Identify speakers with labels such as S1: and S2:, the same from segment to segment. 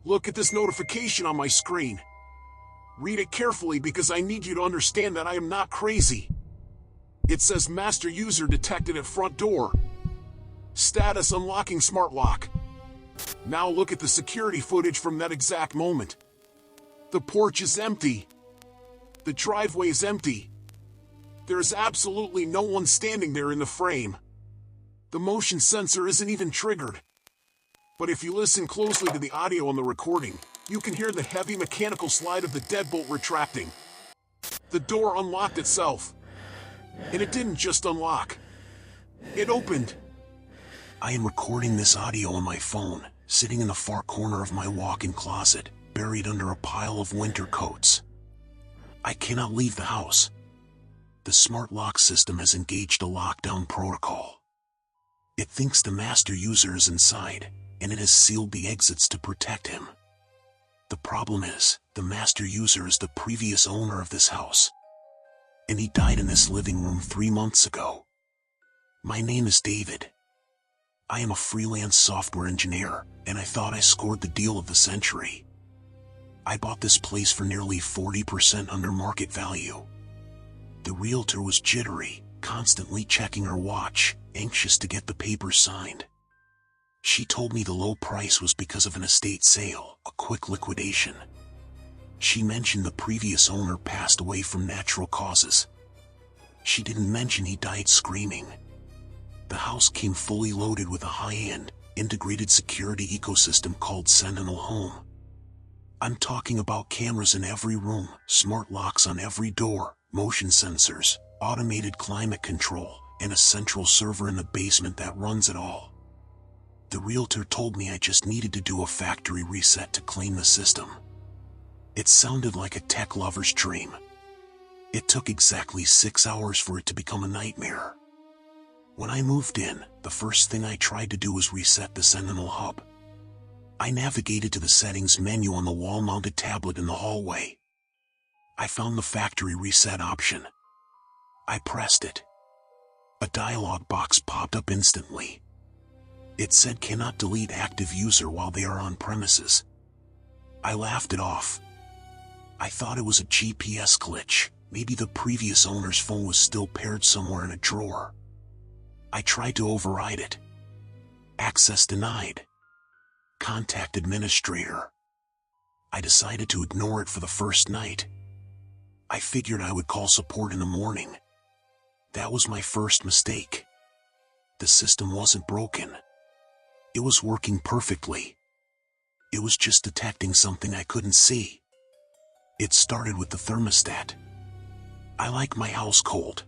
S1: Look at this notification on my screen. Read it carefully because I need you to understand that I am not crazy. It says master user detected at front door. Status unlocking smart lock. Now look at the security footage from that exact moment. The porch is empty. The driveway is empty. There is absolutely no one standing there in the frame. The motion sensor isn't even triggered. But if you listen closely to the audio on the recording, you can hear the heavy mechanical slide of the deadbolt retracting. The door unlocked itself. And it didn't just unlock. It opened. I am recording this audio on my phone, sitting in the far corner of my walk-in closet, buried under a pile of winter coats. I cannot leave the house. The smart lock system has engaged a lockdown protocol. It thinks the master user is inside, and it has sealed the exits to protect him. The problem is, the master user is the previous owner of this house. And he died in this living room 3 months ago. My name is David. I am a freelance software engineer, and I thought I scored the deal of the century. I bought this place for nearly 40% under market value. The realtor was jittery, constantly checking her watch, anxious to get the papers signed. She told me the low price was because of an estate sale, a quick liquidation. She mentioned the previous owner passed away from natural causes. She didn't mention he died screaming. The house came fully loaded with a high-end, integrated security ecosystem called Sentinel Home. I'm talking about cameras in every room, smart locks on every door, motion sensors, automated climate control, and a central server in the basement that runs it all. The realtor told me I just needed to do a factory reset to claim the system. It sounded like a tech lover's dream. It took exactly 6 hours for it to become a nightmare. When I moved in, the first thing I tried to do was reset the Sentinel hub. I navigated to the settings menu on the wall-mounted tablet in the hallway. I found the factory reset option. I pressed it. A dialog box popped up instantly. It said cannot delete active user while they are on premises. I laughed it off. I thought it was a GPS glitch. Maybe the previous owner's phone was still paired somewhere in a drawer. I tried to override it. Access denied. Contact administrator. I decided to ignore it for the first night. I figured I would call support in the morning. That was my first mistake. The system wasn't broken. It was working perfectly. It was just detecting something I couldn't see. It started with the thermostat. I like my house cold.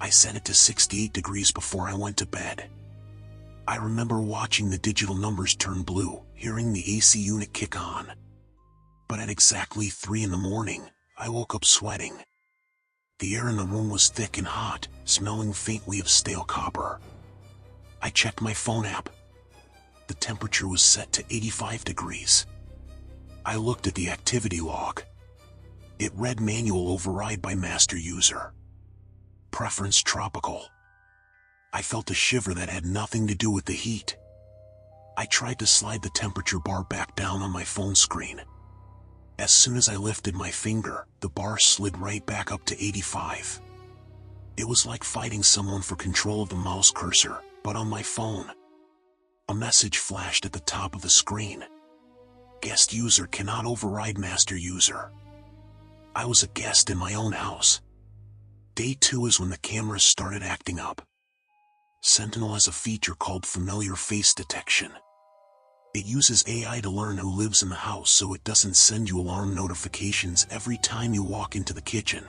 S1: I set it to 68 degrees before I went to bed. I remember watching the digital numbers turn blue, hearing the AC unit kick on. But at exactly 3 in the morning, I woke up sweating. The air in the room was thick and hot, smelling faintly of stale copper. I checked my phone app. The temperature was set to 85 degrees. I looked at the activity log. It read manual override by master user. Preference tropical. I felt a shiver that had nothing to do with the heat. I tried to slide the temperature bar back down on my phone screen. As soon as I lifted my finger, the bar slid right back up to 85. It was like fighting someone for control of the mouse cursor, but on my phone. A message flashed at the top of the screen. Guest user cannot override master user. I was a guest in my own house. Day 2 is when the cameras started acting up. Sentinel has a feature called familiar face detection. It uses AI to learn who lives in the house so it doesn't send you alarm notifications every time you walk into the kitchen.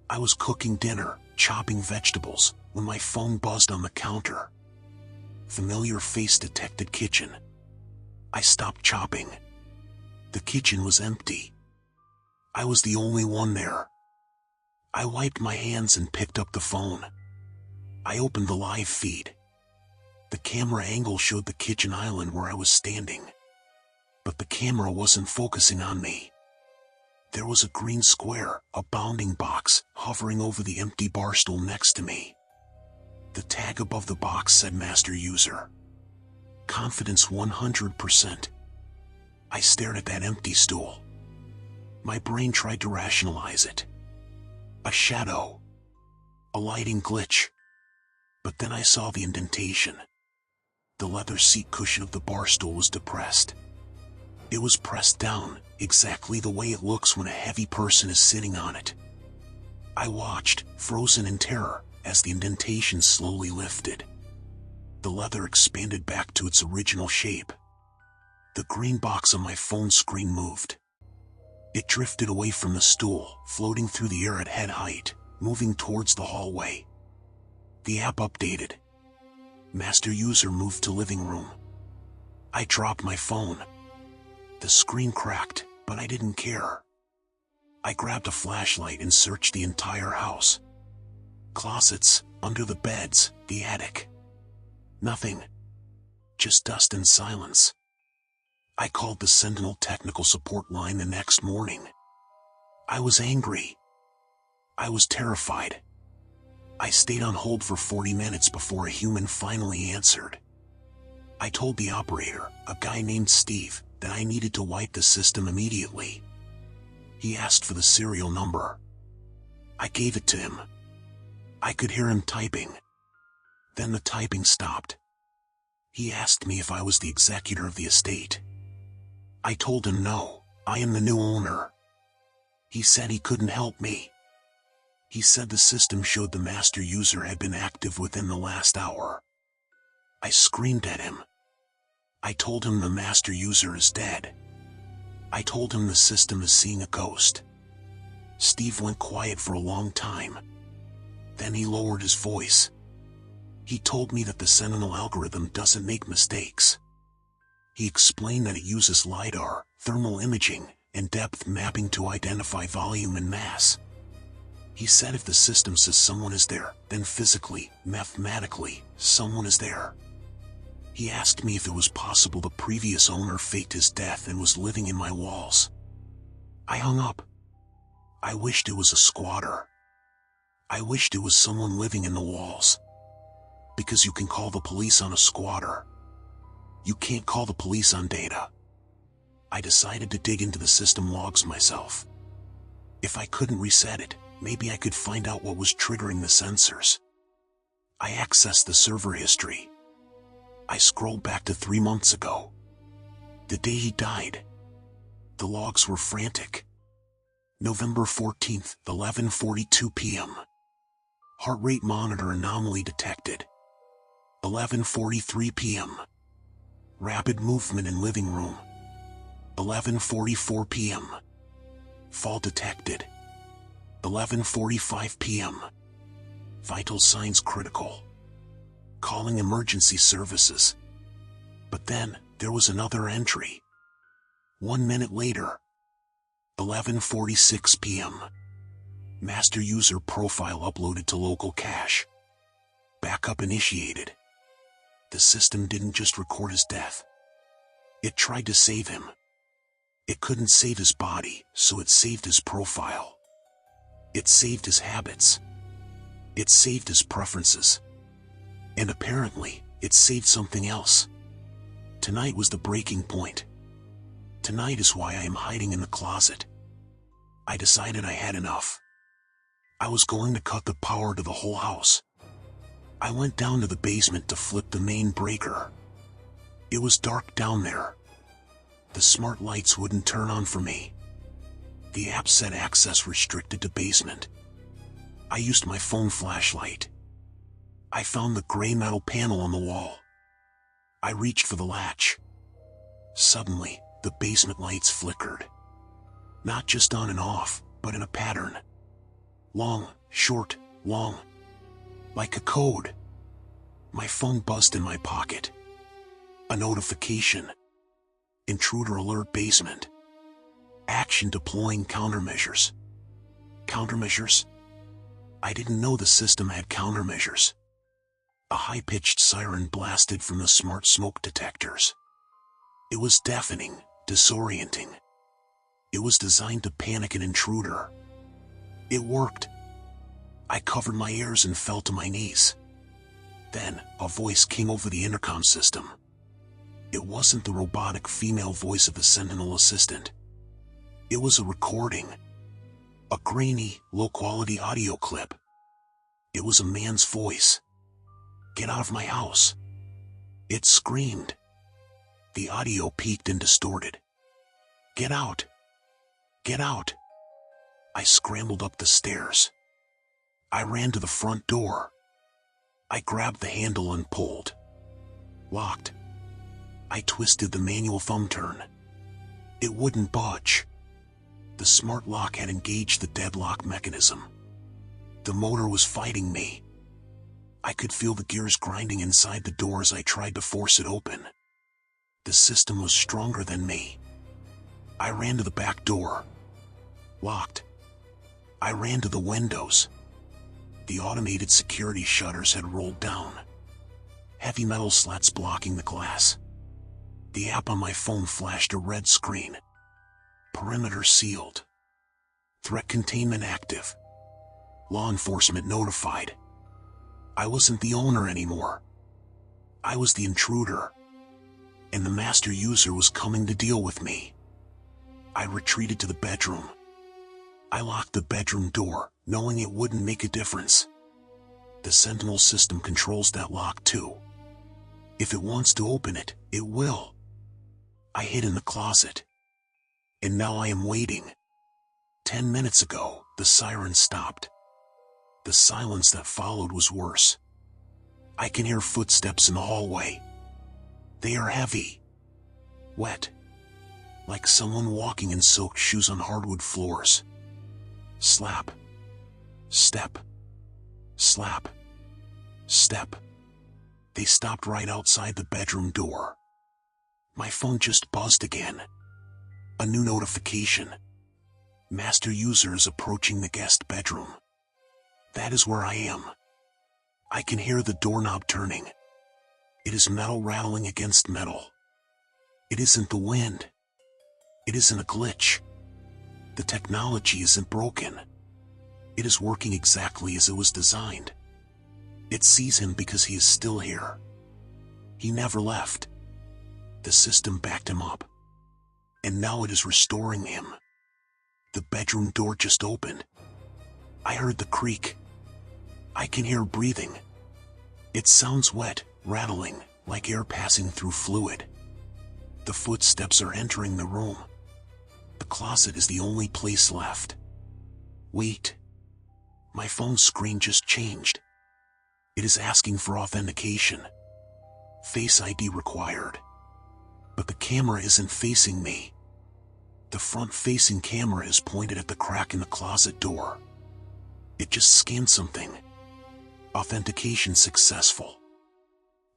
S1: I was cooking dinner, chopping vegetables, when my phone buzzed on the counter. Familiar face detected kitchen. I stopped chopping. The kitchen was empty. I was the only one there. I wiped my hands and picked up the phone. I opened the live feed. The camera angle showed the kitchen island where I was standing. But the camera wasn't focusing on me. There was a green square, a bounding box, hovering over the empty bar stool next to me. The tag above the box said Master User. Confidence 100%. I stared at that empty stool. My brain tried to rationalize it. A shadow. A lighting glitch. But then I saw the indentation. The leather seat cushion of the bar stool was depressed. It was pressed down, exactly the way it looks when a heavy person is sitting on it. I watched, frozen in terror, as the indentation slowly lifted. The leather expanded back to its original shape. The green box on my phone screen moved. It drifted away from the stool, floating through the air at head height, moving towards the hallway. The app updated. Master user moved to living room. I dropped my phone. The screen cracked, but I didn't care. I grabbed a flashlight and searched the entire house. Closets, under the beds, the attic. Nothing. Just dust and silence. I called the Sentinel technical support line the next morning. I was angry. I was terrified. I stayed on hold for 40 minutes before a human finally answered. I told the operator, a guy named Steve, that I needed to wipe the system immediately. He asked for the serial number. I gave it to him. I could hear him typing. Then the typing stopped. He asked me if I was the executor of the estate. I told him no, I am the new owner. He said he couldn't help me. He said the system showed the master user had been active within the last hour. I screamed at him. I told him the master user is dead. I told him the system is seeing a ghost. Steve went quiet for a long time. Then he lowered his voice. He told me that the Sentinel algorithm doesn't make mistakes. He explained that it uses LiDAR, thermal imaging, and depth mapping to identify volume and mass. He said if the system says someone is there, then physically, mathematically, someone is there. He asked me if it was possible the previous owner faked his death and was living in my walls. I hung up. I wished it was a squatter. I wished it was someone living in the walls. Because you can call the police on a squatter. You can't call the police on data. I decided to dig into the system logs myself. If I couldn't reset it, maybe I could find out what was triggering the sensors. I accessed the server history. I scrolled back to 3 months ago. The day he died. The logs were frantic. November 14th, 11:42 p.m. Heart rate monitor anomaly detected. 11:43 p.m. Rapid movement in living room. 11:44 p.m. Fall detected. 11:45 p.m. Vital signs critical. Calling emergency services. But then, there was another entry. 1 minute later. 11:46 p.m. Master user profile uploaded to local cache. Backup initiated. The system didn't just record his death. It tried to save him. It couldn't save his body, so it saved his profile. It saved his habits. It saved his preferences. And apparently, it saved something else. Tonight was the breaking point. Tonight is why I am hiding in the closet. I decided I had enough. I was going to cut the power to the whole house. I went down to the basement to flip the main breaker. It was dark down there. The smart lights wouldn't turn on for me. The app said access restricted to basement. I used my phone flashlight. I found the gray metal panel on the wall. I reached for the latch. Suddenly, the basement lights flickered. Not just on and off, but in a pattern. Long, short, long. Like a code. My phone buzzed in my pocket. A notification. Intruder alert basement. Action deploying countermeasures. Countermeasures? I didn't know the system had countermeasures. A high-pitched siren blasted from the smart smoke detectors. It was deafening, disorienting. It was designed to panic an intruder. It worked. I covered my ears and fell to my knees. Then, a voice came over the intercom system. It wasn't the robotic female voice of the Sentinel assistant. It was a recording. A grainy, low-quality audio clip. It was a man's voice. "Get out of my house!" It screamed. The audio peaked and distorted. "Get out! Get out!" I scrambled up the stairs. I ran to the front door. I grabbed the handle and pulled. Locked. I twisted the manual thumb turn. It wouldn't budge. The smart lock had engaged the deadlock mechanism. The motor was fighting me. I could feel the gears grinding inside the door as I tried to force it open. The system was stronger than me. I ran to the back door. Locked. I ran to the windows. The automated security shutters had rolled down. Heavy metal slats blocking the glass. The app on my phone flashed a red screen. Perimeter sealed. Threat containment active. Law enforcement notified. I wasn't the owner anymore. I was the intruder. And the master user was coming to deal with me. I retreated to the bedroom. I locked the bedroom door, knowing it wouldn't make a difference. The Sentinel system controls that lock too. If it wants to open it, it will. I hid in the closet. And now I am waiting. 10 minutes ago, the siren stopped. The silence that followed was worse. I can hear footsteps in the hallway. They are heavy. Wet. Like someone walking in soaked shoes on hardwood floors. Slap. Step. Slap. Step. They stopped right outside the bedroom door. My phone just buzzed again. A new notification. Master user is approaching the guest bedroom. That is where I am. I can hear the doorknob turning. It is metal rattling against metal. It isn't the wind. It isn't a glitch. The technology isn't broken. It is working exactly as it was designed. It sees him because he is still here. He never left. The system backed him up. And now it is restoring him. The bedroom door just opened. I heard the creak. I can hear breathing. It sounds wet, rattling, like air passing through fluid. The footsteps are entering the room. The closet is the only place left. Wait. My phone screen just changed. It is asking for authentication. Face ID required. But the camera isn't facing me. The front-facing camera is pointed at the crack in the closet door. It just scanned something. Authentication successful.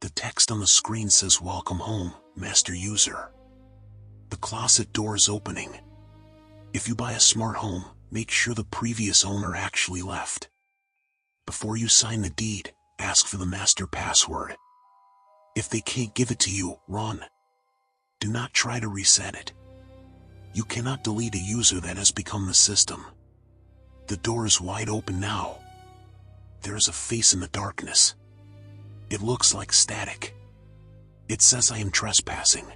S1: The text on the screen says "Welcome home, master user." The closet door is opening. If you buy a smart home, make sure the previous owner actually left. Before you sign the deed, ask for the master password. If they can't give it to you, run. Do not try to reset it. You cannot delete a user that has become the system. The door is wide open now. There is a face in the darkness. It looks like static. It says I am trespassing.